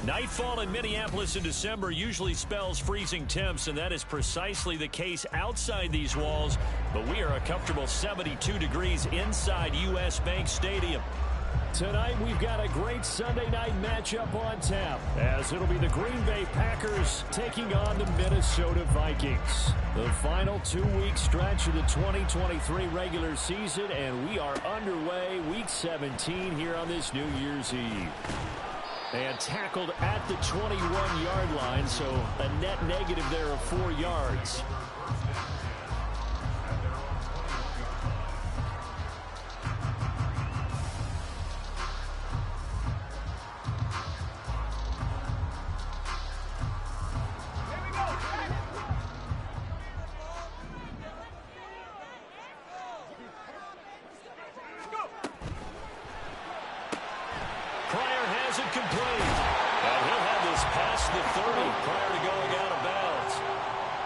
Nightfall in Minneapolis in December usually spells freezing temps, and that is precisely the case outside these walls. But we are a comfortable 72 degrees inside U.S. Bank Stadium. Tonight, we've got a great Sunday night matchup on tap, as it'll be the Green Bay Packers taking on the Minnesota Vikings. The final 2-week stretch of the 2023 regular season, and we are underway week 17 here on this New Year's Eve. And tackled at the 21-yard line, so a net negative there of 4 yards.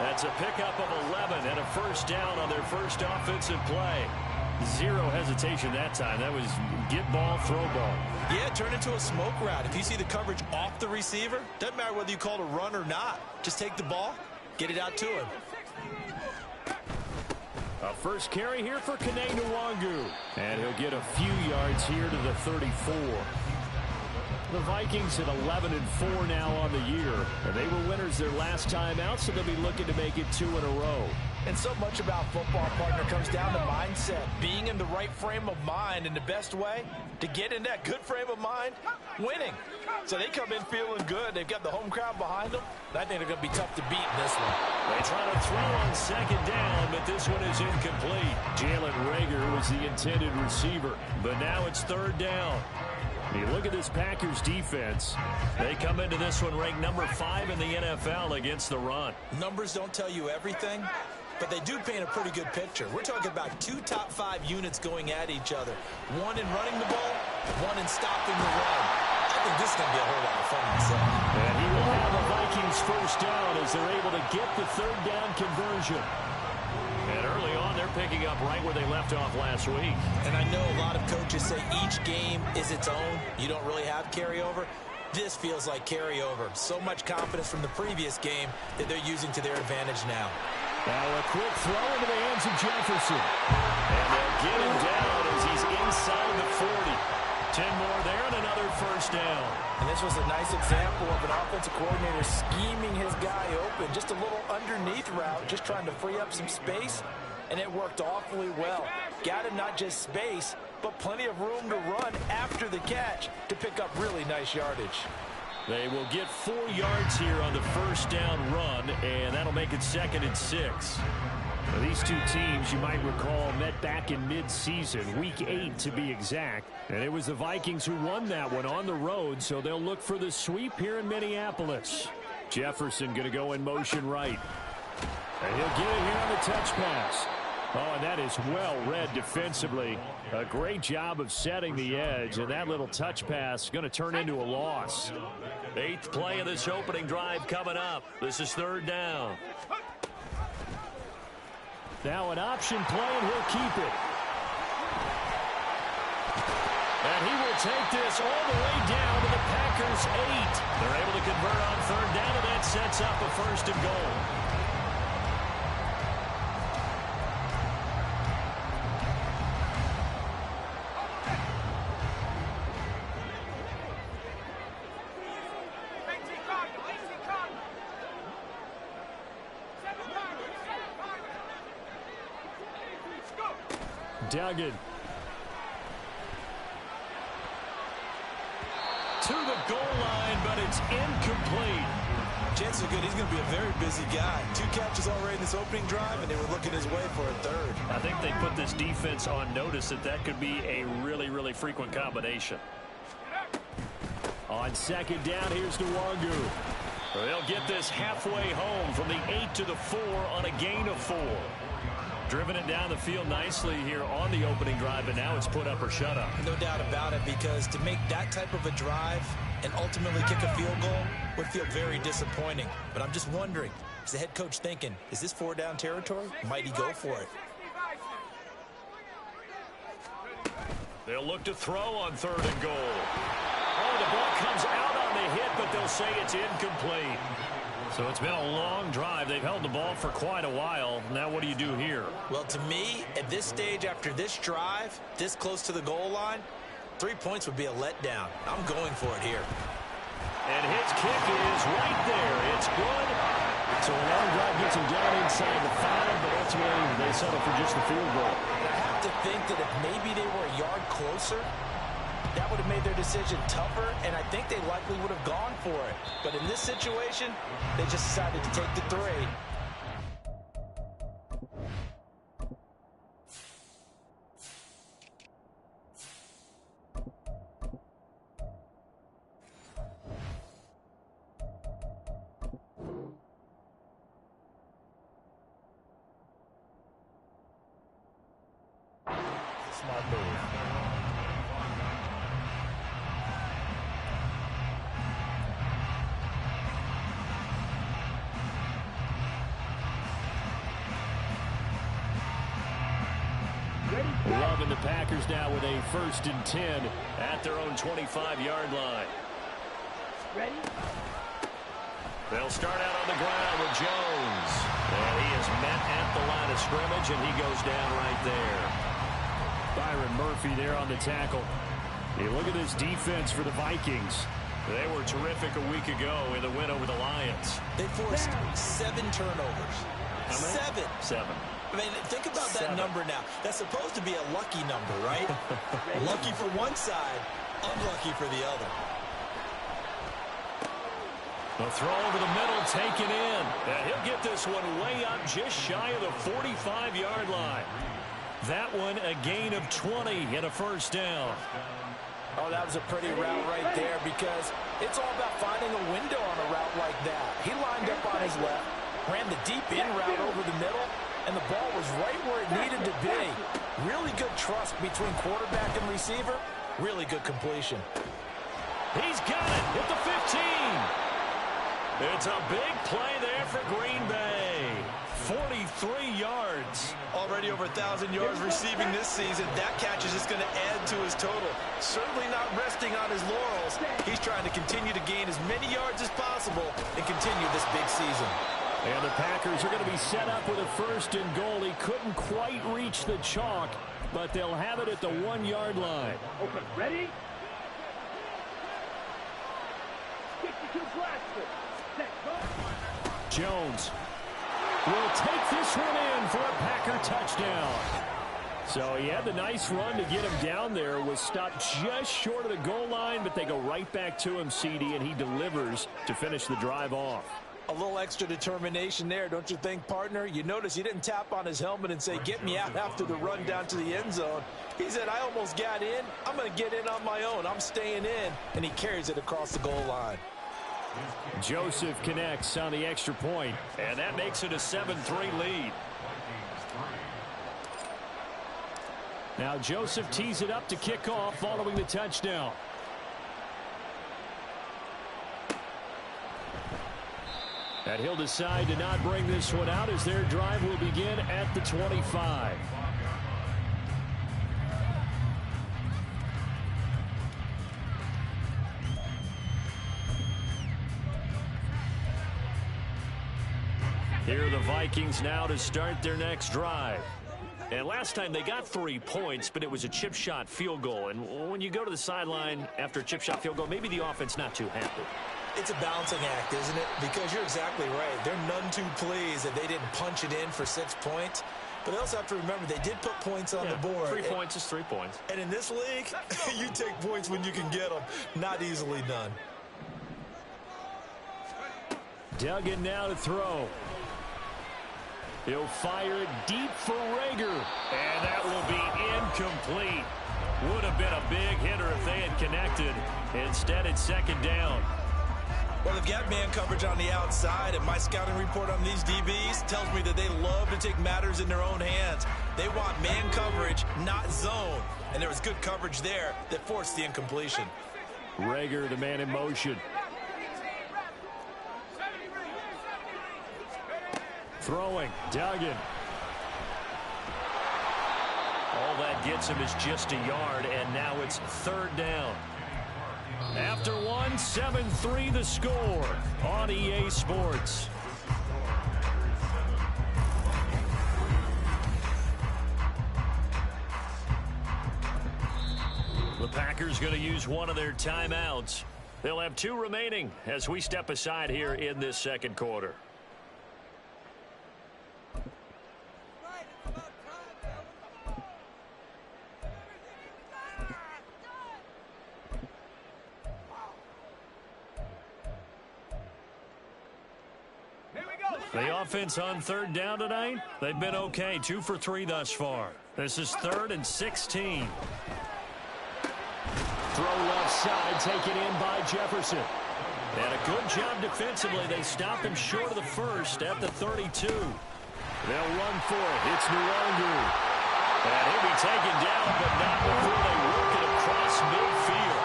That's a pickup of 11 and a first down on their first offensive play. Zero hesitation that time. That was get ball, throw ball. Yeah, turn into a smoke route. If you see the coverage off the receiver, doesn't matter whether you call it a run or not. Just take the ball, get it out to him. A first carry here for Kene Nwangu. And he'll get a few yards here to the 34. The Vikings at 11-4 now on the year. And they were winners their last time out, so they'll be looking to make it 2 in a row. And so much about football, partner, comes down to mindset. Being in the right frame of mind, and the best way to get in that good frame of mind, winning. So they come in feeling good. They've got the home crowd behind them. I think they're going to be tough to beat in this one. They try to throw on second down, but this one is incomplete. Jalen Reagor was the intended receiver, but now it's third down. You look at this Packers defense. They come into this one ranked number 5 in the NFL against the run. Numbers don't tell you everything, but they do paint a pretty good picture. We're talking about 2 top 5 units going at each other. One in running the ball, one in stopping the run. I think this is going to be a whole lot of fun myself. And he will have the Vikings first down as they're able to get the third down conversion. And early on, they're picking up right where they left off last week. And I know a lot of coaches say each game is its own. You don't really have carryover. This feels like carryover. So much confidence from the previous game that they're using to their advantage now. Now a quick throw into the hands of Jefferson. And they'll get him down as he's inside the 40. 10 more there and another first down. And this was a nice example of an offensive coordinator scheming his guy open. Just a little underneath route, just trying to free up some space, and it worked awfully well. Got him not just space, but plenty of room to run after the catch to pick up really nice yardage. They will get 4 yards here on the first down run, and that'll make it 2nd and 6. Now, these two teams, you might recall, met back in mid-season, week 8 to be exact. And it was the Vikings who won that one on the road, so they'll look for the sweep here in Minneapolis. Jefferson going to go in motion right. And he'll get it here on the touch pass. Oh, and that is well read defensively. A great job of setting the edge, and that little touch pass going to turn into a loss. 8th play of this opening drive coming up. This is 3rd down. Now an option play, and he'll keep it. And he will take this all the way down to the Packers' 8. They're able to convert on 3rd down, and that sets up a 1st and goal. Duggan. To the goal line, but it's incomplete. Chances are good he's going to be a very busy guy. 2 catches already in this opening drive, and they were looking his way for a 3rd. I think they put this defense on notice that that could be a really, really frequent combination. On 2nd down, here's Nwangu. They'll get this halfway home from the 8 to the 4 on a gain of 4. Driven it down the field nicely here on the opening drive, and now it's put up or shut up. No doubt about it, because to make that type of a drive and ultimately kick a field goal would feel very disappointing. But I'm just wondering, is the head coach thinking, is this 4-down territory? Might he go for it? They'll look to throw on 3rd and goal. Oh, the ball comes out on the hit, but they'll say it's incomplete. So it's been a long drive. They've held the ball for quite a while. Now what do you do here? Well, to me, at this stage after this drive, this close to the goal line, 3 points would be a letdown. I'm going for it here. And his kick is right there. It's good. So a long drive gets him down inside the 5, but ultimately they settle for just the field goal. I have to think that if maybe they were a yard closer, that would have made their decision tougher, and I think they likely would have gone for it. But in this situation, they just decided to take the 3. Smart move. Loving the Packers now with a 1st and 10 at their own 25-yard line. Ready? They'll start out on the ground with Jones. And he is met at the line of scrimmage, and he goes down right there. Byron Murphy there on the tackle. Hey, look at this defense for the Vikings. They were terrific a week ago in the win over the Lions. They forced 7 turnovers. How many? 7. I mean, think about that number now. That's supposed to be a lucky number, right? Lucky for one side, unlucky for the other. The throw over the middle, taken in. And he'll get this one way up just shy of the 45-yard line. That one a gain of 20 and a 1st down. Oh, that was a pretty route right there because it's all about finding a window on a route like that. He lined up on his left, ran the deep in route over the middle, and the ball was right where it needed to be. Really good trust between quarterback and receiver. Really good completion. He's got it at the 15. It's a big play there for Green Bay. 43 yards. Already over 1,000 yards receiving this season. That catch is just going to add to his total. Certainly not resting on his laurels. He's trying to continue to gain as many yards as possible and continue this big season. And the Packers are going to be set up with a 1st and goal. He couldn't quite reach the chalk, but they'll have it at the 1-yard line. Okay, ready? 62 blaster. Set, go. Jones will take this one in for a Packer touchdown. So he had the nice run to get him down there. Was stopped just short of the goal line, but they go right back to him, CD, and he delivers to finish the drive off. A little extra determination there, don't you think, partner? You notice he didn't tap on his helmet and say, get me out after the run down to the end zone. He said, I almost got in. I'm going to get in on my own. I'm staying in. And he carries it across the goal line. Joseph connects on the extra point. And that makes it a 7-3 lead. Now Joseph tees it up to kick off following the touchdown. And he'll decide to not bring this one out as their drive will begin at the 25. Here are the Vikings now to start their next drive. And last time they got 3 points, but it was a chip shot field goal. And when you go to the sideline after a chip shot field goal, maybe the offense not too happy. It's a balancing act, isn't it? Because you're exactly right. They're none too pleased that they didn't punch it in for 6 points. But they also have to remember they did put points on the board. 3 points is 3 points. And in this league, you take points when you can get them. Not easily done. Duggan now to throw. He'll fire it deep for Rager. And that will be incomplete. Would have been a big hitter if they had connected. Instead, it's 2nd down. Well, they've got man coverage on the outside, and my scouting report on these DBs tells me that they love to take matters in their own hands. They want man coverage, not zone. And there was good coverage there that forced the incompletion. Rager, the man in motion. Throwing, Duggan. All that gets him is just a yard, and now it's third down. After one, 7-3 the score on EA Sports. The Packers going to use one of their timeouts. They'll have 2 remaining as we step aside here in this second quarter. The offense on third down tonight, they've been okay. 2 for 3 thus far. This is 3rd and 16. Throw left side, taken in by Jefferson. And a good job defensively. They stopped him short of the first at the 32. They'll run for it. It's Nwangu. And he'll be taken down, but not before they work it across midfield.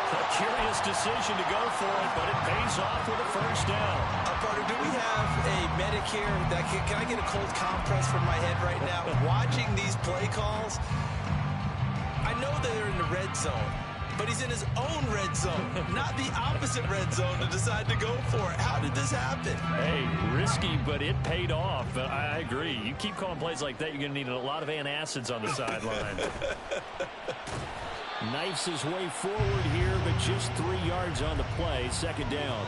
A curious decision to go for it, but it pays off with a first down. Partner, do we have a medic here? Can I get a cold compress from my head right now? Watching these play calls, I know they're in the red zone, but he's in his own red zone, not the opposite red zone to decide to go for it. How did this happen? Hey, risky, but it paid off. I agree. You keep calling plays like that, you're going to need a lot of antacids on the sideline. Knifes his way forward here, but just 3 yards on the play. Second down.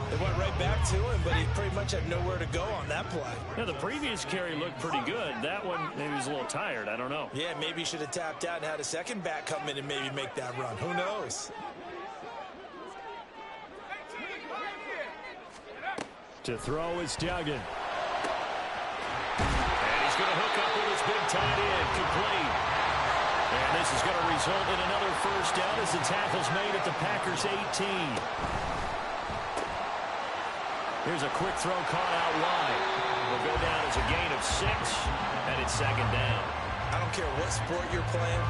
They went right back to him, but he pretty much had nowhere to go on that play. Yeah, the previous carry looked pretty good. That one, maybe he was a little tired. I don't know. Yeah, maybe he should have tapped out and had a second back come in and maybe make that run. Who knows? To throw is Duggan. And he's going to hook up with his big tight end. Complete. And this is going to result in another first down as the tackle's made at the Packers' 18. Here's a quick throw caught out wide. Will go down as a gain of 6, and it's second down. I don't care what sport you're playing.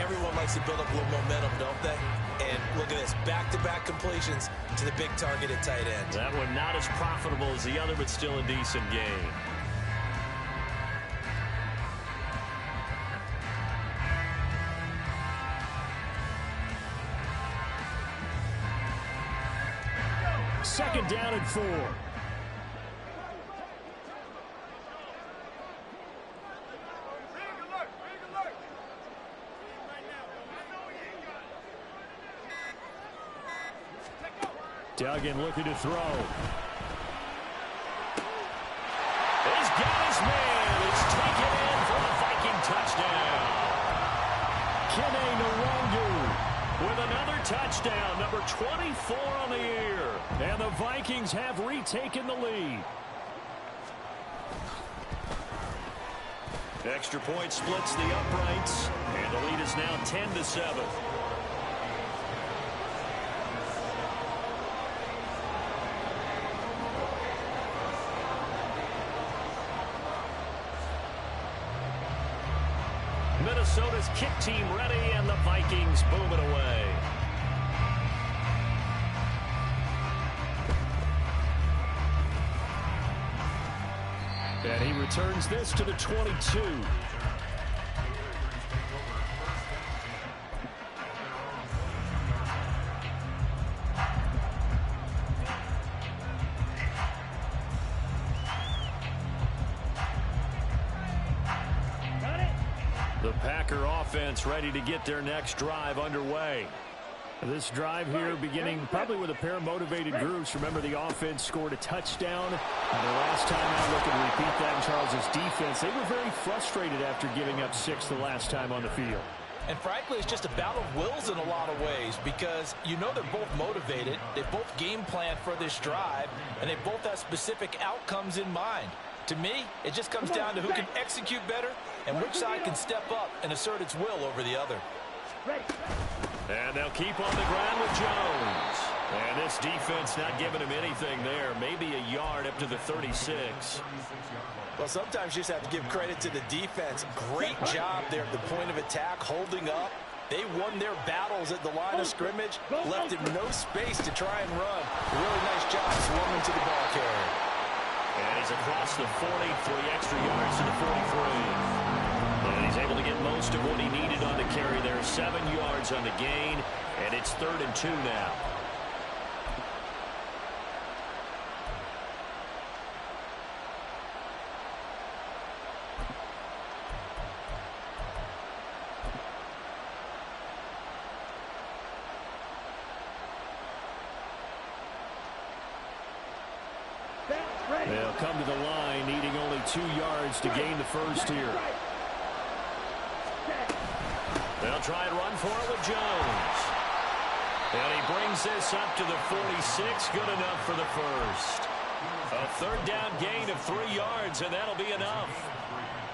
Everyone likes to build up a little momentum, don't they? And look at this, back-to-back completions to the big targeted tight end. That one not as profitable as the other, but still a decent gain. Second down and 4. Duggan looking to throw. He's got his man. It's taken in for a Viking touchdown. Kene Nwangu with another touchdown, number 24 on the year. And the Vikings have retaken the lead. Extra point splits the uprights, and the lead is now 10-7. Minnesota's kick team ready, and the Vikings boom it away. And he returns this to the 22. The Packer offense ready to get their next drive underway. This drive here beginning probably with a pair of motivated groups. Remember, the offense scored a touchdown. And the last time out, looking to repeat that in Charles' defense. They were very frustrated after giving up 6 the last time on the field. And frankly, it's just a battle of wills in a lot of ways because you know they're both motivated. They both game plan for this drive, and they both have specific outcomes in mind. To me, it just comes down to who can execute better and which side can step up and assert its will over the other. And they'll keep on the ground with Jones. And this defense not giving him anything there. Maybe a yard up to the 36. Well, sometimes you just have to give credit to the defense. Great job there at the point of attack, holding up. They won their battles at the line of scrimmage, left him no space to try and run. A really nice job swarming to the ball carrier. And he's across the 40, 3 extra yards to the 43. And he's able to most of what he needed on the carry there. 7 yards on the gain, and it's 3rd and 2 now. They'll come to the line, needing only 2 yards to gain the first here. They'll try and run for it with Jones. And he brings this up to the 46. Good enough for the first. A 3rd down gain of 3 yards, and that'll be enough.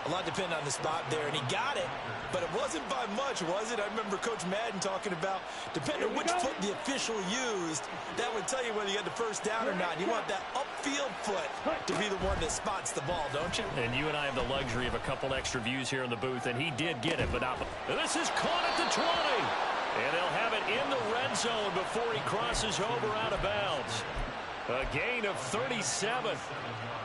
A lot depended on the spot there, and he got it, but it wasn't by much, was it? I remember Coach Madden talking about, depending on which foot the official used, that would tell you whether you had the first down or not. You want that upfield foot to be the one that spots the ball, don't you? And you and I have the luxury of a couple extra views here in the booth, and he did get it, but not. This is caught at the 20. And they'll have it in the red zone before he crosses over out of bounds. A gain of 37.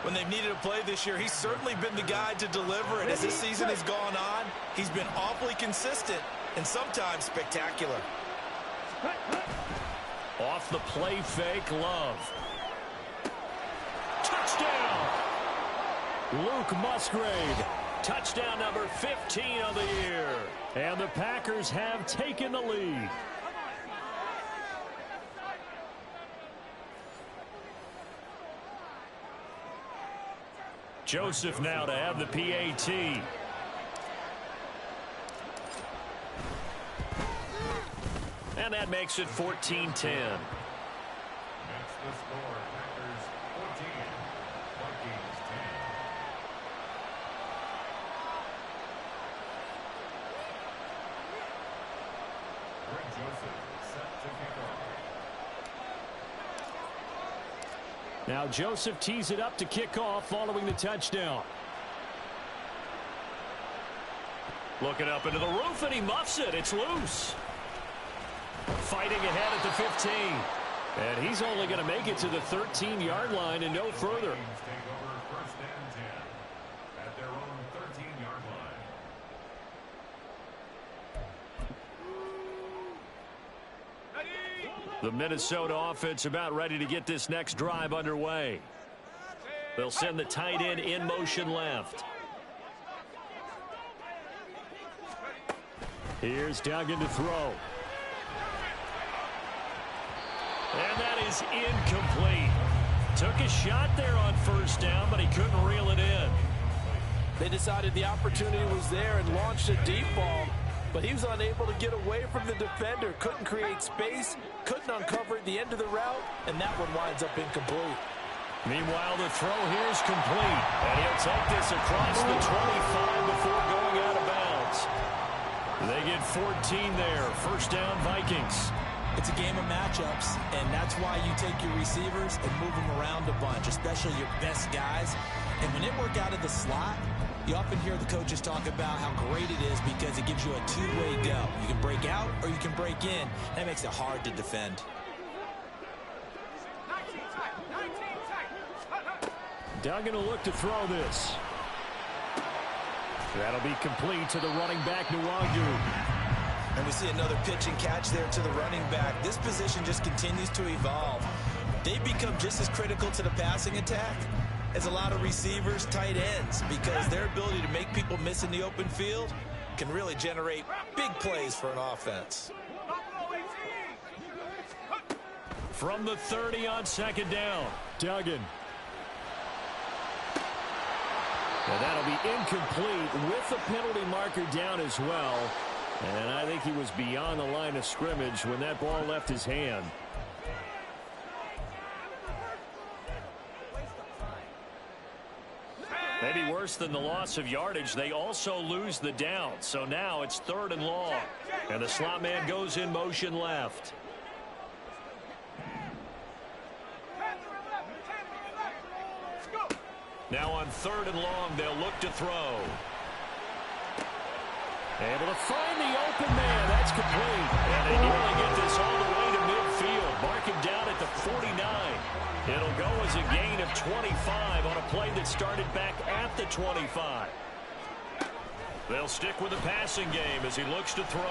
When they've needed a play this year, he's certainly been the guy to deliver it. As this season has gone on, he's been awfully consistent and sometimes spectacular. Off the play fake, Love. Touchdown! Luke Musgrave. Touchdown number 15 of the year. And the Packers have taken the lead. Joseph now to have the PAT. And that makes it 14-10. That's the score. Packers 14, Vikings 10. Greg Joseph set to kick off. Now Joseph tees it up to kick off following the touchdown. Looking up into the roof, and he muffs it. It's loose. Fighting ahead at the 15. And he's only going to make it to the 13-yard line and no further. Take over 1st and 10 at their own 13-yard line. The Minnesota offense about ready to get this next drive underway. They'll send the tight end in motion left. Here's Duggan to throw. And that is incomplete. Took a shot there on 1st down, but he couldn't reel it in. They decided the opportunity was there and launched a deep ball, but he was unable to get away from the defender. Couldn't create space, couldn't uncover at the end of the route, and that one winds up incomplete. Meanwhile, the throw here is complete, and he'll take this across the 25 before going out of bounds. They get 14 there. 1st down, Vikings. It's a game of matchups, and that's why you take your receivers and move them around a bunch, especially your best guys. And when they work out of the slot, you often hear the coaches talk about how great it is because it gives you a two-way go. You can break out or you can break in. That makes it hard to defend. Duggan will look to throw this. That'll be complete to the running back, Nwangu. And we see another pitch and catch there to the running back. This position just continues to evolve. They become just as critical to the passing attack as a lot of receivers, tight ends, because their ability to make people miss in the open field can really generate big plays for an offense. From the 30 on 2nd down. Duggan. And that'll be incomplete with the penalty marker down as well. And I think he was beyond the line of scrimmage when that ball left his hand. Maybe worse than the loss of yardage, they also lose the down. So now it's 3rd and long. And the slot man goes in motion left. Now on 3rd and long, they'll look to throw. Able to find the open man. That's complete. And they nearly get this all the way to midfield. Mark him down at the 49. It'll go as a gain of 25 on a play that started back at the 25. They'll stick with the passing game as he looks to throw.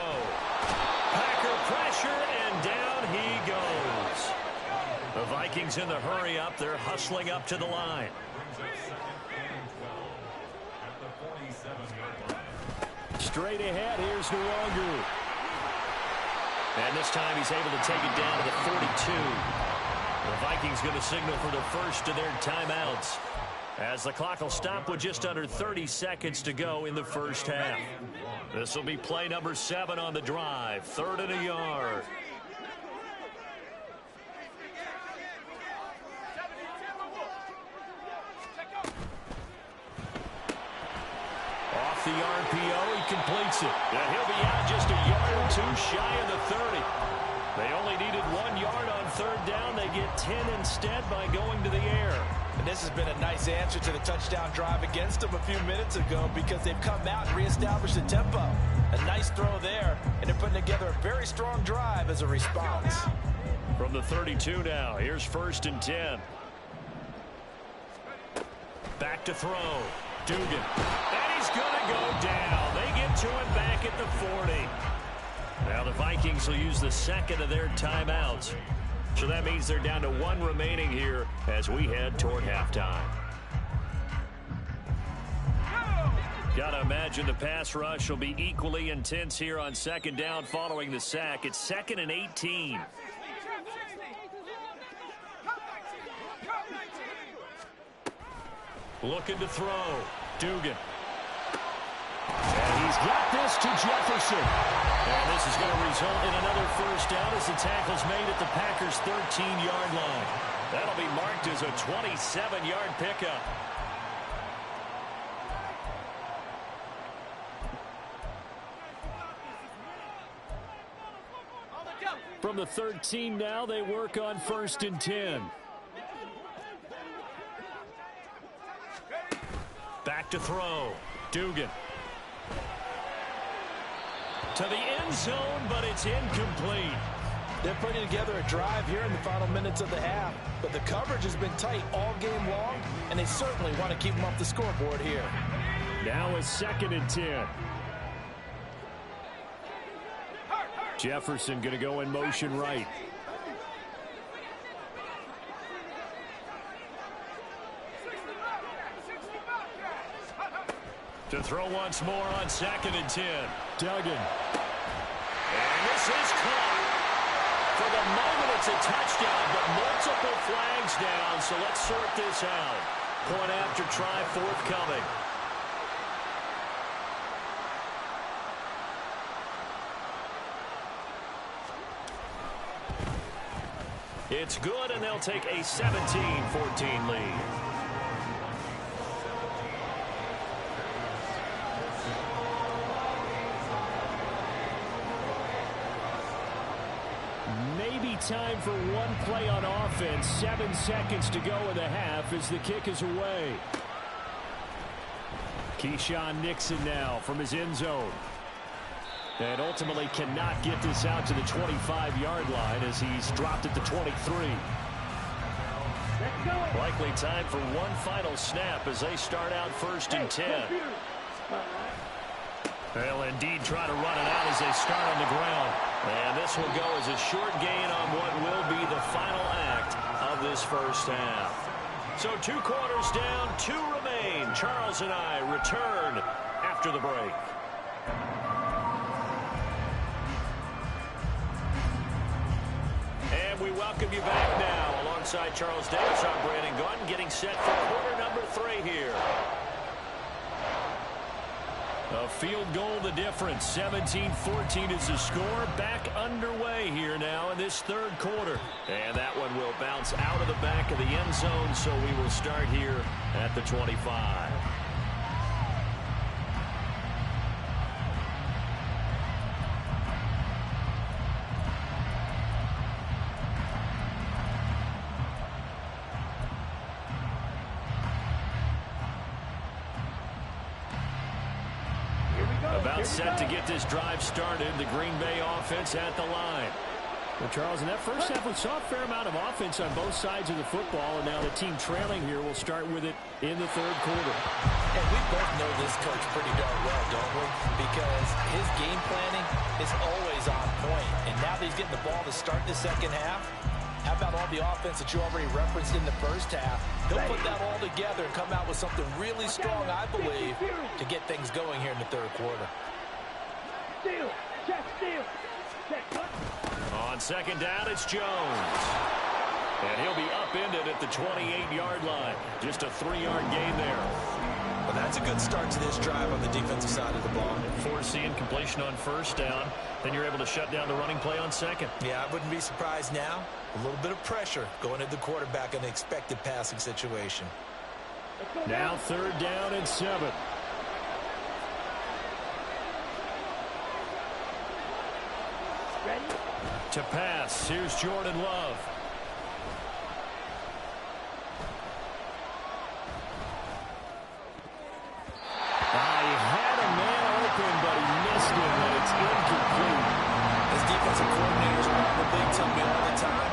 Packer pressure, and down he goes. The Vikings in the hurry up. They're hustling up to the line. Straight ahead, here's Nwangu. And this time he's able to take it down to the 42. The Vikings going to signal for the first of their timeouts, as the clock will stop with just under 30 seconds to go in the first half. This will be play number 7 on the drive. 3rd and a yard. Off the RPO, he completes it. And he'll be out just a yard or 2 shy of the 30. They only needed 1 yard on 3rd down. They get 10 instead by going to the air. And this has been a nice answer to the touchdown drive against them a few minutes ago, because they've come out and reestablished the tempo. A nice throw there, and they're putting together a very strong drive as a response. From the 32 now, here's 1st and 10. Back to throw. Dugan. And he's going to go down. They get to him back at the 40. Now the Vikings will use the 2nd of their timeouts. So that means they're down to 1 remaining here as we head toward halftime. Gotta imagine the pass rush will be equally intense here on 2nd down following the sack. It's 2nd and 18. Looking to throw. Dugan. And he's got this to Jefferson. And this is going to result in another first down as the tackle's made at the Packers' 13-yard line. That'll be marked as a 27-yard pickup. From the 13 now, they work on 1st and 10. Back to throw. Dugan. To the end zone, but it's incomplete. They're putting together a drive here in the final minutes of the half, but the coverage has been tight all game long, and they certainly want to keep them off the scoreboard here. Now it's 2nd and 10. Jefferson going to go in motion right. To throw once more on 2nd and 10. Duggan. And this is caught. For the moment, it's a touchdown, but multiple flags down, so let's sort this out. Point after try forthcoming. It's good, and they'll take a 17-14 lead. Maybe time for one play on offense. 7 seconds to go in the half as the kick is away. Keyshawn Nixon now from his end zone. And ultimately cannot get this out to the 25-yard line as he's dropped at the 23. Likely time for one final snap as they start out 1st and 10. They'll indeed try to run it out as they start on the ground. And this will go as a short gain on what will be the final act of this first half. So 2 quarters down, 2 remain. Charles and I return after the break. And we welcome you back now. Alongside Charles Davis, I'm Brandon Gaudin, getting set for quarter number 3 here. A field goal the difference. 17-14 is the score. Back underway here now in this 3rd quarter. And that one will bounce out of the back of the end zone, so we will start here at the 25. About set to get this drive started. The Green Bay offense at the line. Well, Charles, in that first half, we saw a fair amount of offense on both sides of the football, and now the team trailing here will start with it in the third quarter. And we both know this coach pretty darn well, don't we? Because his game planning is always on point. And now that he's getting the ball to start the second half, how about all the offense that you already referenced in the first half? He'll put that all together and come out with something really strong, I believe, to get things going here in the third quarter. Steal. Check steal. Check cut. On second down, it's Jones. And he'll be upended at the 28-yard line. Just a 3-yard gain there. Well, that's a good start to this drive on the defensive side of the ball. Forcing completion on first down. Then you're able to shut down the running play on second. Yeah, I wouldn't be surprised now. A little bit of pressure going at the quarterback in an expected passing situation. Now third down and 7. Ready? To pass, here's Jordan Love. He had a man open, but he missed him, and it's incomplete. As defensive coordinators around the league tell me all the time,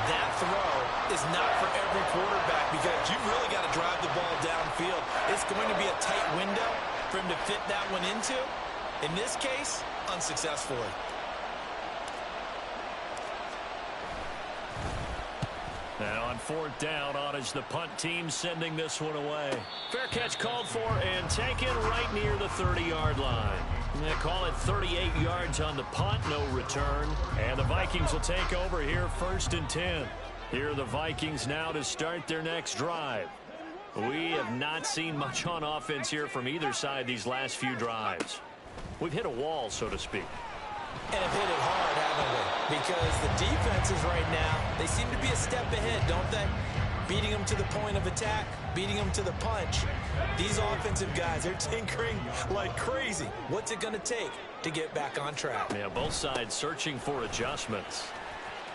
that throw is not for every quarterback because you really got to drive the ball downfield. It's going to be a tight window for him to fit that one into. In this case, unsuccessfully. Now on fourth down, on is the punt team sending this one away. Fair catch called for and taken right near the 30-yard line. They call it 38 yards on the punt, no return. And the Vikings will take over here first and 10. Here are the Vikings now to start their next drive. We have not seen much on offense here from either side these last few drives. We've hit a wall, so to speak. And have hit it hard, haven't we? Because the defenses right now, they seem to be a step ahead, don't they? Beating them to the point of attack, beating them to the punch. These offensive guys are tinkering like crazy. What's it going to take to get back on track? Yeah, both sides searching for adjustments.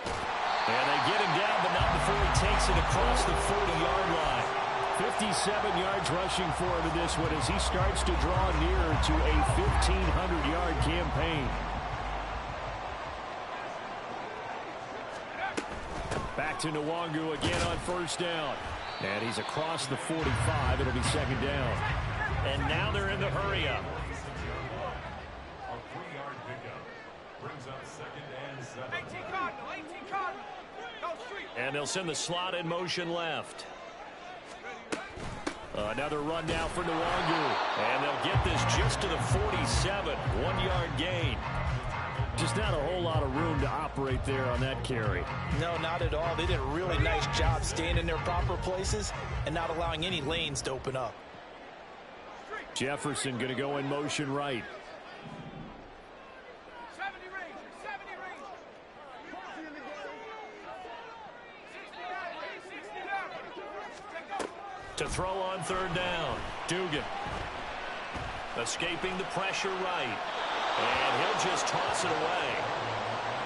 And they get him down, but not before he takes it across the 40-yard line. 57 yards rushing for him in this one as he starts to draw nearer to a 1,500-yard campaign. Back to Nwangu again on first down. And he's across the 45. It'll be second down. And now they're in the hurry-up. A 3-yard pickup brings up second and 7. 18 Cardinal. 18 Cardinal. Go street. And they'll send the slot in motion left. Another run now for Nwangu. And they'll get this just to the 47. 1-yard gain. Just not a whole lot of room to operate there on that carry. No, not at all. They did a really nice job staying in their proper places and not allowing any lanes to open up. Jefferson going to go in motion right. 70 Rangers. 70 Rangers. 60 down. To throw on third down. Dugan. Escaping the pressure right. And he'll just toss it away.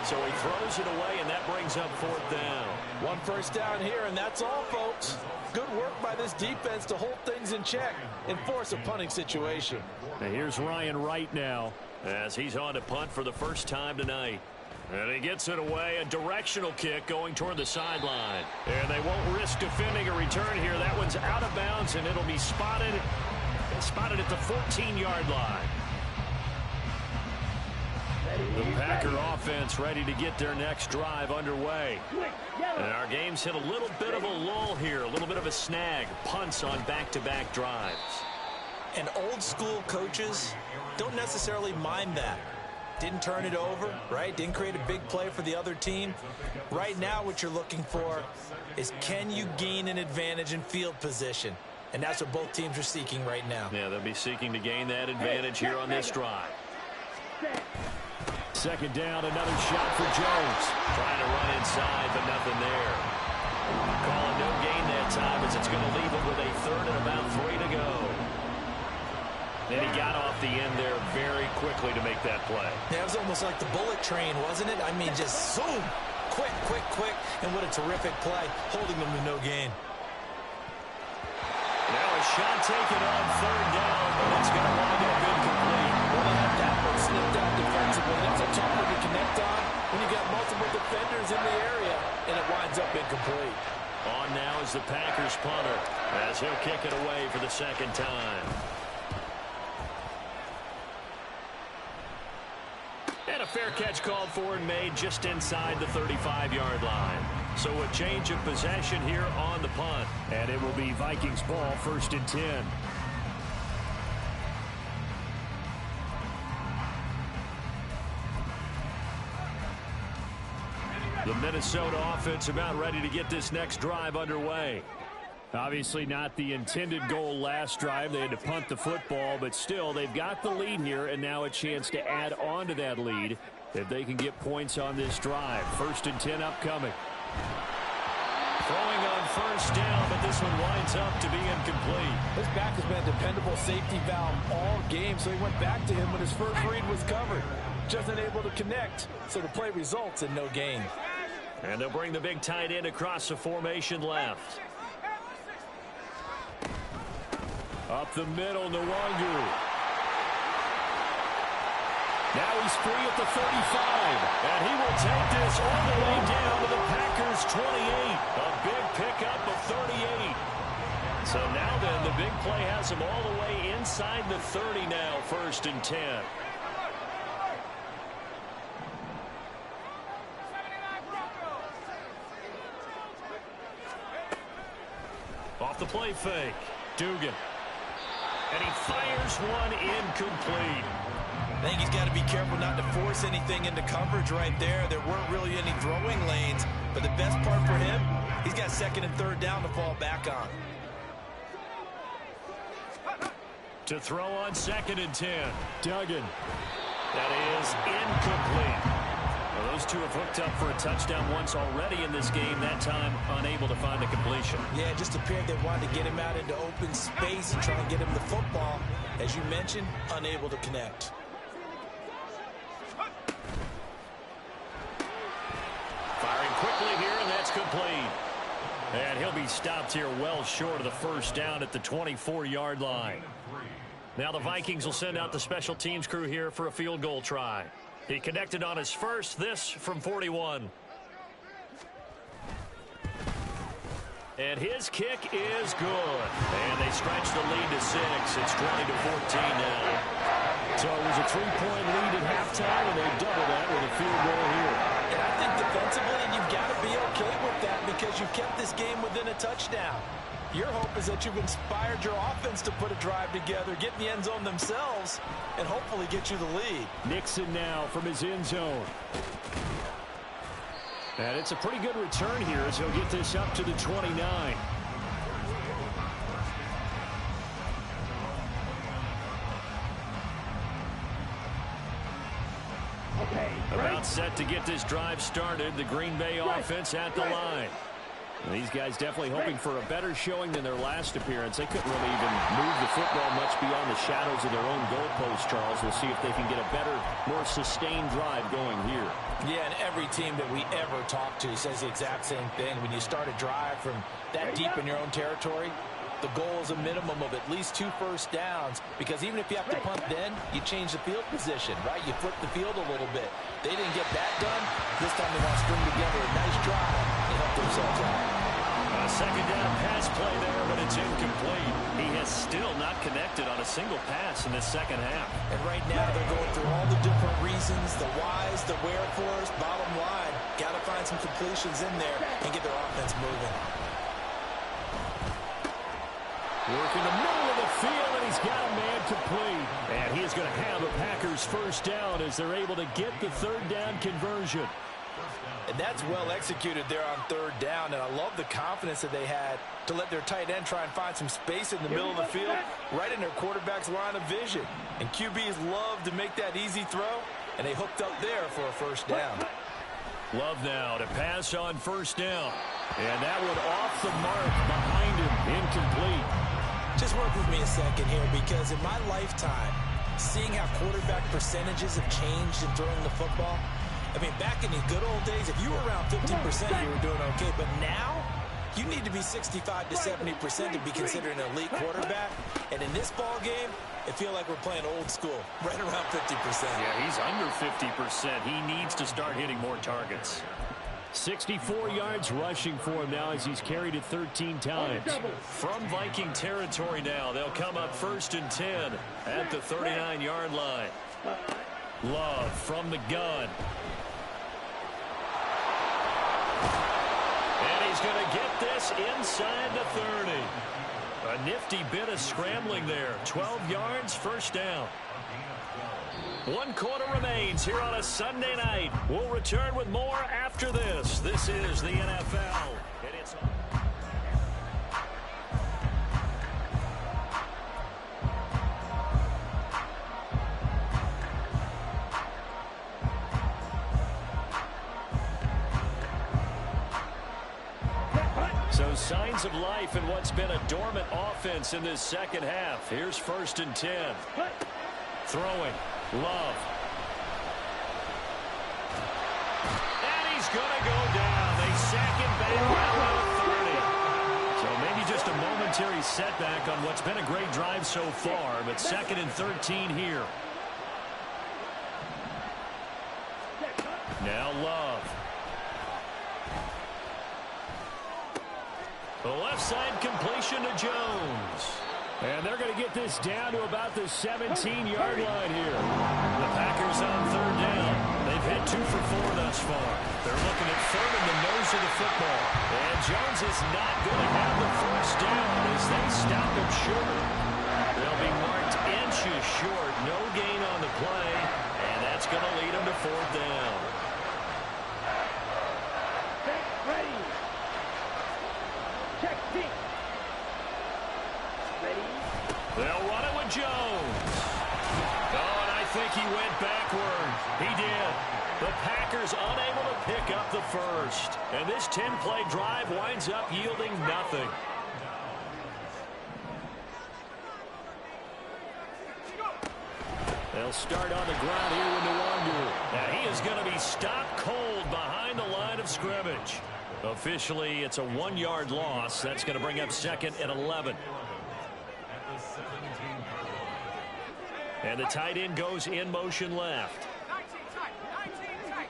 So he throws it away, and that brings up fourth down. One first down here, and that's all, folks. Good work by this defense to hold things in check and force a punting situation. Now here's Ryan Wright now. As he's on to punt for the first time tonight. And he gets it away, a directional kick going toward the sideline. And they won't risk defending a return here. That one's out of bounds, and it'll be spotted at the 14-yard line. The Packer offense ready to get their next drive underway. And our game's hit a little bit of a lull here, a little bit of a snag. Punts on back-to-back drives. And old-school coaches don't necessarily mind that. Didn't turn it over, right? Didn't create a big play for the other team. Right now what you're looking for is can you gain an advantage in field position? And that's what both teams are seeking right now. Yeah, they'll be seeking to gain that advantage here on this drive. Second down, another shot for Jones. Trying to run inside, but nothing there. Calling no gain that time as it's going to leave him with a third and about 3 to go. And he got off the end there very quickly to make that play. Yeah, it was almost like the bullet train, wasn't it? I mean, just zoom. Quick, quick, quick. And what a terrific play, holding them to no gain. Now a shot taken on third down, but it's going to wind up incomplete. Well, they had that one slipped out defensively. That's a tough one to connect on. when you got multiple defenders in the area, and it winds up incomplete. On now is the Packers punter, as he'll kick it away for the second time. And a fair catch called for and made just inside the 35-yard line. So a change of possession here on the punt. And it will be Vikings ball, 1st and 10. The Minnesota offense about ready to get this next drive underway. Obviously not the intended goal last drive. They had to punt the football, but still they've got the lead here, and now a chance to add on to that lead if they can get points on this drive. 1st and 10 upcoming. Throwing on 1st down, but this one winds up to be incomplete. This back has been a dependable safety valve all game, so he went back to him when his first read was covered. Just unable to connect, so the play results in no gain. And they'll bring the big tight end across the formation left. Up the middle, Nwangu. Now he's free at the 35. And he will take this all the way down to the Packers' 28. A big pickup of 38. So now then, the big play has him all the way inside the 30 now, 1st and 10. Off the play fake. Dugan. And he fires one incomplete. I think he's got to be careful not to force anything into coverage right there. There weren't really any throwing lanes, but the best part for him, he's got 2nd and 3rd down to fall back on. To throw on 2nd and 10. Duggan. That is incomplete. Well, those two have hooked up for a touchdown once already in this game, that time unable to find a completion. Yeah, it just appeared they wanted to get him out into open space and try and get him the football. As you mentioned, unable to connect. Firing quickly here, and that's complete. And he'll be stopped here well short of the 1st down at the 24-yard line. Now the Vikings will send out the special teams crew here for a field goal try. He connected on his first, this from 41. And his kick is good. And they stretch the lead to 6. It's 20-14 now. So it was a 3-point lead at halftime, and they double that with a field goal here. And I think defensively, you've got to be okay with that because you've kept this game within a touchdown. Your hope is that you've inspired your offense to put a drive together, get in the end zone themselves, and hopefully get you the lead. Nixon now from his end zone. And it's a pretty good return here as he'll get this up to the 29. About set to get this drive started. The Green Bay offense at the line. And these guys definitely hoping for a better showing than their last appearance. They couldn't really even move the football much beyond the shadows of their own goalpost, Charles. We'll see if they can get a better, more sustained drive going here. Yeah, and every team that we ever talk to says the exact same thing. When you start a drive from that deep in your own territory, the goal is a minimum of at least 2 first downs, because even if you have to punt then, you change the field position, right? You flip the field a little bit. They didn't get that done. This time they want to string together a nice drive and help themselves out. A 2nd down pass play there, but it's incomplete. He has still not connected on a single pass in this 2nd half. And right now they're going through all the different reasons, the whys, the wherefores. Bottom line, got to find some completions in there and get their offense moving. Working the middle of the field, and he's got a man complete. And he is going to have a Packers 1st down as they're able to get the 3rd down conversion. And that's well executed there on 3rd down, and I love the confidence that they had to let their tight end try and find some space in the middle of the field, right in their quarterback's line of vision. And QBs love to make that easy throw, and they hooked up there for a 1st down. Love now to pass on 1st down. And that one off the mark behind him, incomplete. Just work with me a second here, because in my lifetime, seeing how quarterback percentages have changed in throwing the football, I mean, back in the good old days, if you were around 50%, you were doing okay. But now, You need to be 65 to 70% to be considered an elite quarterback. And in this ball game, it feels like we're playing old school, right around 50%. Yeah, he's under 50%. He needs to start hitting more targets. 64 yards rushing for him now as he's carried it 13 times. From Viking territory now, they'll come up 1st and 10 at the 39-yard line. Love from the gun. And he's going to get this inside the 30. A nifty bit of scrambling there. 12 yards, first down. 1 quarter remains here on a Sunday night. We'll return with more after this. This is the NFL. And it's so signs of life in what's been a dormant offense in this second half. Here's 1st and 10. Throwing. Love. And he's going to go down. They sack him back around the 30. So maybe just a momentary setback on what's been a great drive so far, but 2nd and 13 here. Now Love. The left side completion to Jones. And they're going to get this down to about the 17-yard line here. The Packers on 3rd down. They've hit 2 for 4 thus far. They're looking at 3rd in the nose of the football. And Jones is not going to have the first down as they stop him short. They'll be marked inches short. No gain on the play. And that's going to lead them to 4th down. Ready. Check deep. They'll run it with Jones. Oh, and I think he went backward. He did. The Packers unable to pick up the first. And this 10-play drive winds up yielding nothing. They'll start on the ground here with Nwangu. Now he is going to be stopped cold behind the line of scrimmage. Officially, it's a 1-yard loss. That's going to bring up 2nd and 11. And the tight end goes in motion left. 19 tight.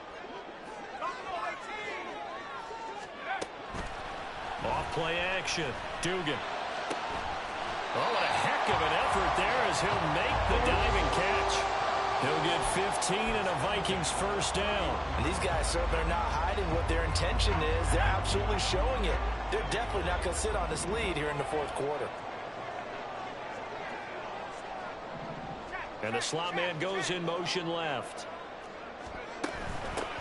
Off play action. Dugan. Oh, what a heck of an effort there as he'll make the diving catch. He'll get 15 and a Vikings first down. And these guys certainly are not hiding what their intention is. They're absolutely showing it. They're definitely not going to sit on this lead here in the 4th quarter. And the slot man goes in motion left.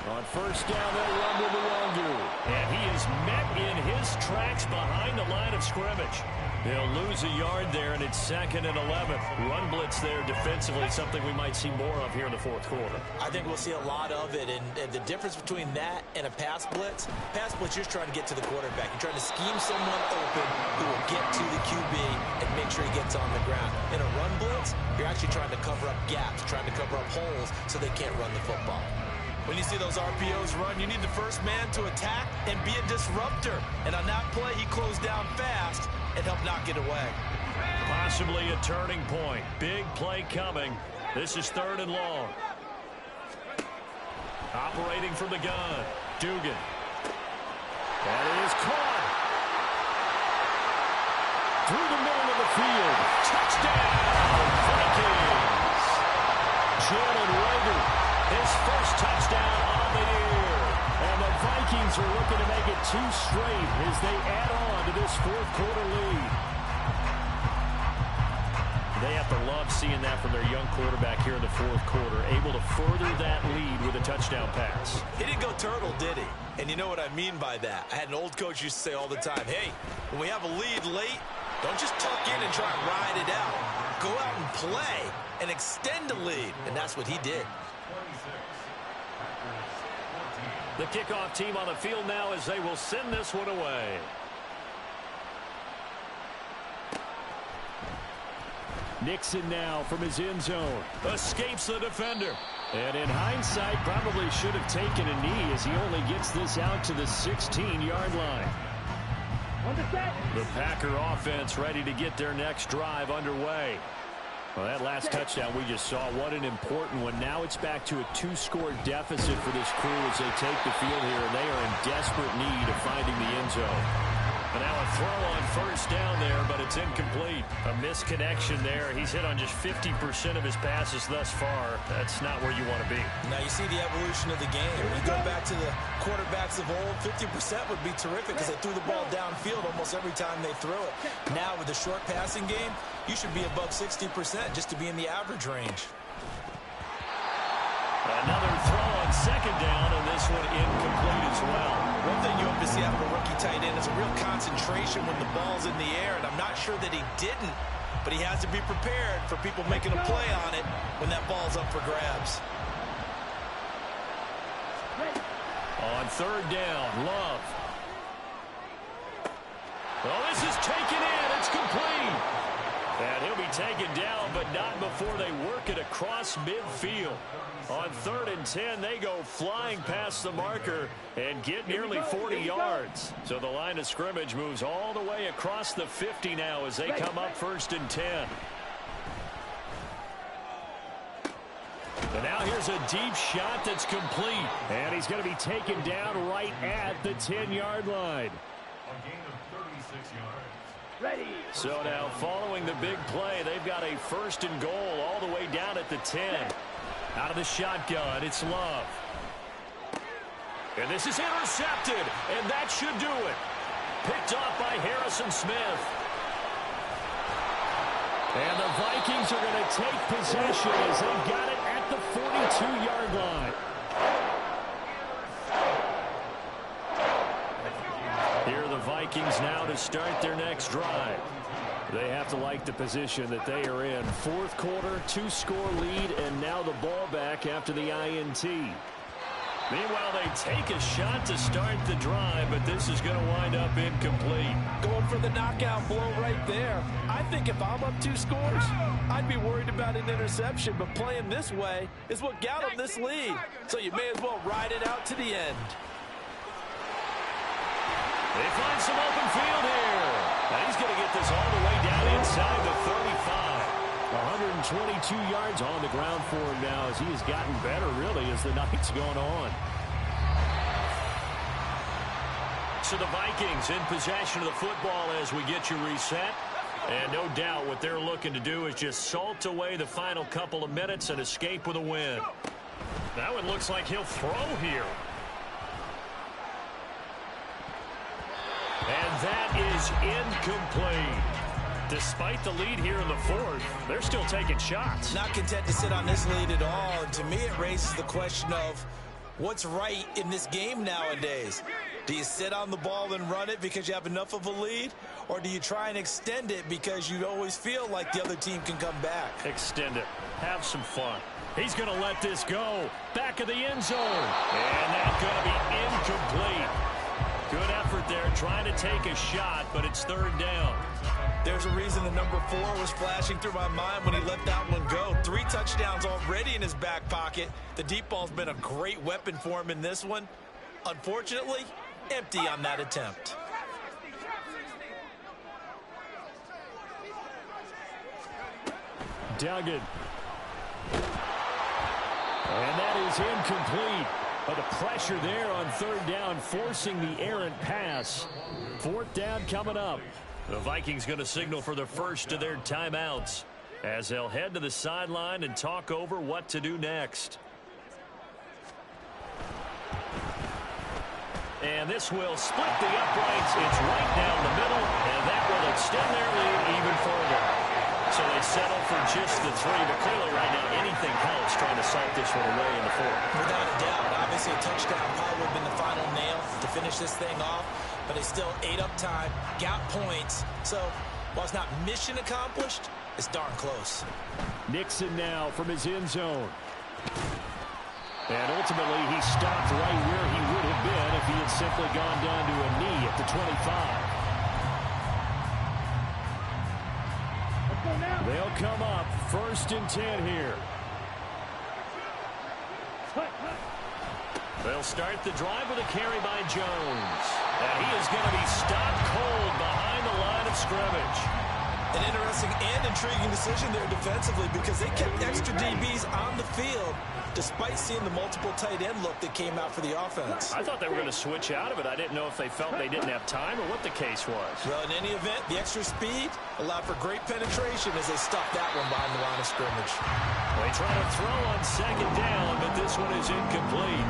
On 1st down, they'll run with Nwangu. And he is met in his tracks behind the line of scrimmage. They'll lose a yard there, and it's 2nd and 11. Run blitz there defensively, something we might see more of here in the 4th quarter. I think we'll see a lot of it, and the difference between that and a pass blitz, you're just trying to get to the quarterback. You're trying to scheme someone open who will get to the QB and make sure he gets on the ground. In a run blitz, you're actually trying to cover up gaps, trying to cover up holes so they can't run the football. When you see those RPOs run, you need the first man to attack and be a disruptor. And on that play, he closed down fast and helped knock it away. Possibly a turning point. Big play coming. This is 3rd and long. Operating from the gun. Dugan. That is caught. Through the middle of the field. Touchdown, Vikings. Jalen Rager, his first touchdown on the year. And the Vikings are looking to make it 2 straight as they add on to this 4th quarter lead. They have to love seeing that from their young quarterback here in the 4th quarter, able to further that lead with a touchdown pass. He didn't go turtle, did he? And you know what I mean by that. I had an old coach used to say all the time, hey, when we have a lead late, don't just tuck in and try and ride it out. Go out and play and extend the lead. And that's what he did. The kickoff team on the field now as they will send this one away. Nixon now from his end zone. Escapes the defender. And in hindsight, probably should have taken a knee as he only gets this out to the 16-yard line. On the set. The Packer offense ready to get their next drive underway. Well, that last touchdown we just saw, what an important one. Now it's back to a 2-score deficit for this crew as they take the field here, and they are in desperate need of finding the end zone. And now a throw on first down there, but it's incomplete. A misconnection there. He's hit on just 50% of his passes thus far. That's not where you want to be. Now you see the evolution of the game. When you go back to the quarterbacks of old, 50% would be terrific because they threw the ball downfield almost every time they threw it. Now with the short passing game, you should be above 60% just to be in the average range. Another throw on second down, and this one incomplete as well. One thing you hope to see out of a rookie tight end is a real concentration when the ball's in the air, and I'm not sure that he didn't, but he has to be prepared for people making a play on it when that ball's up for grabs. On third down, Love. Oh, this is taken in. It's complete. And he'll be taken down, but not before they work it across midfield. On 3rd and 10, they go flying past the marker and get nearly 40 yards. So the line of scrimmage moves all the way across the 50 now as they come up 1st and 10. And now here's a deep shot that's complete. And he's going to be taken down right at the 10-yard line. A gain of 36 yards. Ready. So now following the big play, they've got a 1st and goal all the way down at the 10. Out of the shotgun, it's Love. And this is intercepted, and that should do it. Picked off by Harrison Smith. And the Vikings are going to take possession as they've got it at the 42-yard line. Here are the Vikings now to start their next drive. They have to like the position that they are in. 4th quarter, 2-score lead, and now the ball back after the INT. Meanwhile, they take a shot to start the drive, but this is going to wind up incomplete. Going for the knockout blow right there. I think if I'm up 2 scores, I'd be worried about an interception, but playing this way is what got them this lead. So you may as well ride it out to the end. They find some open field here. Now he's going to get this all the way down inside the 35. 122 yards on the ground for him now as he has gotten better, really, as the night's gone on. So the Vikings in possession of the football as we get you reset. And no doubt what they're looking to do is just salt away the final couple of minutes and escape with a win. That one looks like he'll throw here. And that is incomplete. Despite the lead here in the 4th, they're still taking shots. Not content to sit on this lead at all. And to me, it raises the question of what's right in this game nowadays. Do you sit on the ball and run it because you have enough of a lead? Or do you try and extend it because you always feel like the other team can come back? Extend it. Have some fun. He's going to let this go. Back of the end zone. And that's going to be incomplete. Good effort there, trying to take a shot, but it's 3rd down. There's a reason the number 4 was flashing through my mind when he let that one go. 3 touchdowns already in his back pocket. The deep ball's been a great weapon for him in this one. Unfortunately, empty on that attempt. Duggan. And that is incomplete. But the pressure there on 3rd down, forcing the errant pass. 4th down coming up. The Vikings going to signal for the first of their timeouts as they'll head to the sideline and talk over what to do next. And this will split the uprights. It's right down the middle, and that will extend their lead even further. So they settle for just the 3, but clearly right now anything helps trying to salt this one away in the 4th. Without a doubt, obviously a touchdown probably would have been the final nail to finish this thing off, but they still ate up time, got points. So while it's not mission accomplished, it's darn close. Nixon now from his end zone. And ultimately he stopped right where he would have been if he had simply gone down to a knee at the 25. They'll come up 1st and 10 here. They'll start the drive with a carry by Jones. And he is going to be stopped cold behind the line of scrimmage. An interesting and intriguing decision there defensively because they kept extra DBs on the field despite seeing the multiple tight end look that came out for the offense. I thought they were going to switch out of it. I didn't know if they felt they didn't have time or what the case was. Well, in any event, the extra speed allowed for great penetration as they stopped that one behind the line of scrimmage. They try to throw on second down, but this one is incomplete.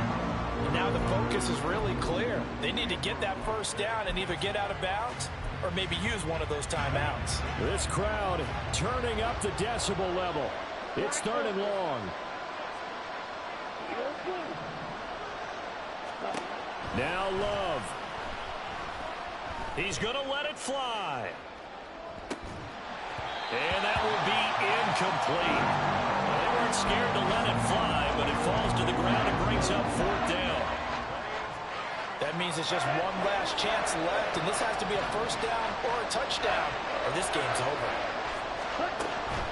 And now the focus is really clear. They need to get that first down and either get out of bounds or maybe use one of those timeouts. This crowd turning up the decibel level. It's 3rd and long. Now Love. He's going to let it fly. And that will be incomplete. They weren't scared to let it fly, but it falls to the ground and brings up 4th down. That means it's just one last chance left, and this has to be a first down or a touchdown, or this game's over.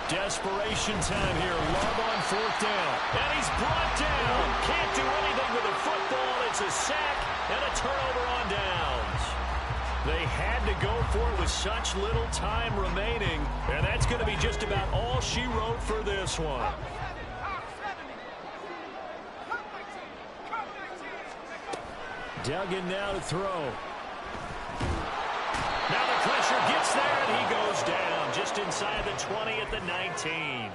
Desperation time here. Love on 4th down. And he's brought down. Can't do anything with the football. It's a sack and a turnover on downs. They had to go for it with such little time remaining, and that's going to be just about all she wrote for this one. Duggan now to throw. Now the pressure gets there, and he goes down just inside the 20 at the 19.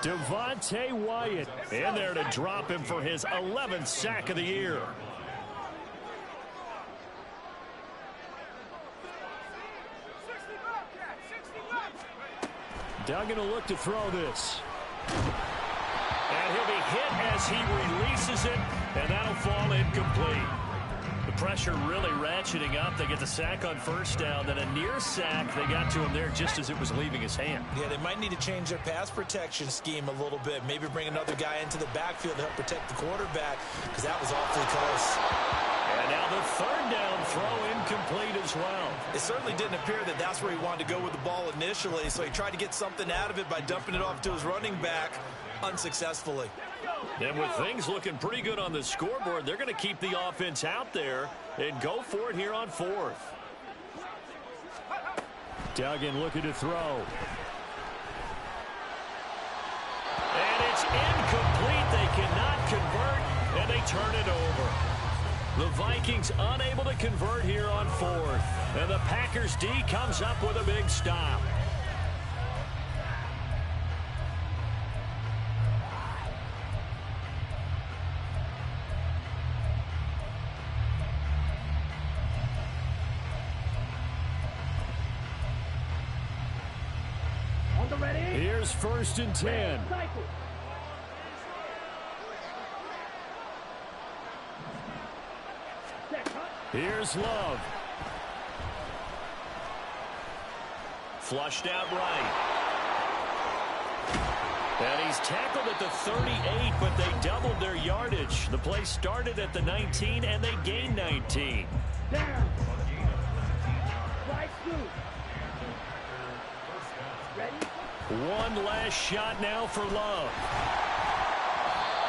Devontae Wyatt in there to drop him for his 11th sack of the year. Duggan will look to throw this. And he'll be hit as he releases it, and that'll fall incomplete. The pressure really ratcheting up. They get the sack on first down, then a near sack. They got to him there just as it was leaving his hand. Yeah, they might need to change their pass protection scheme a little bit. Maybe bring another guy into the backfield to help protect the quarterback because that was awfully close. And now the 3rd down throw incomplete as well. It certainly didn't appear that that's where he wanted to go with the ball initially, so he tried to get something out of it by dumping it off to his running back unsuccessfully. And with things looking pretty good on the scoreboard, they're going to keep the offense out there and go for it here on 4th. Duggan looking to throw. And it's incomplete. They cannot convert, and they turn it over. The Vikings unable to convert here on 4th. And the Packers D comes up with a big stop. Here's 1st and 10. Here's Love. Flushed out right. And he's tackled at the 38, but they doubled their yardage. The play started at the 19, and they gained 19. Down. Right through. Ready? One last shot now for Love.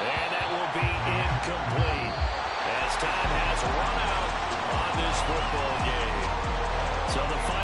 And that will be incomplete as time has run out on this football game. So the final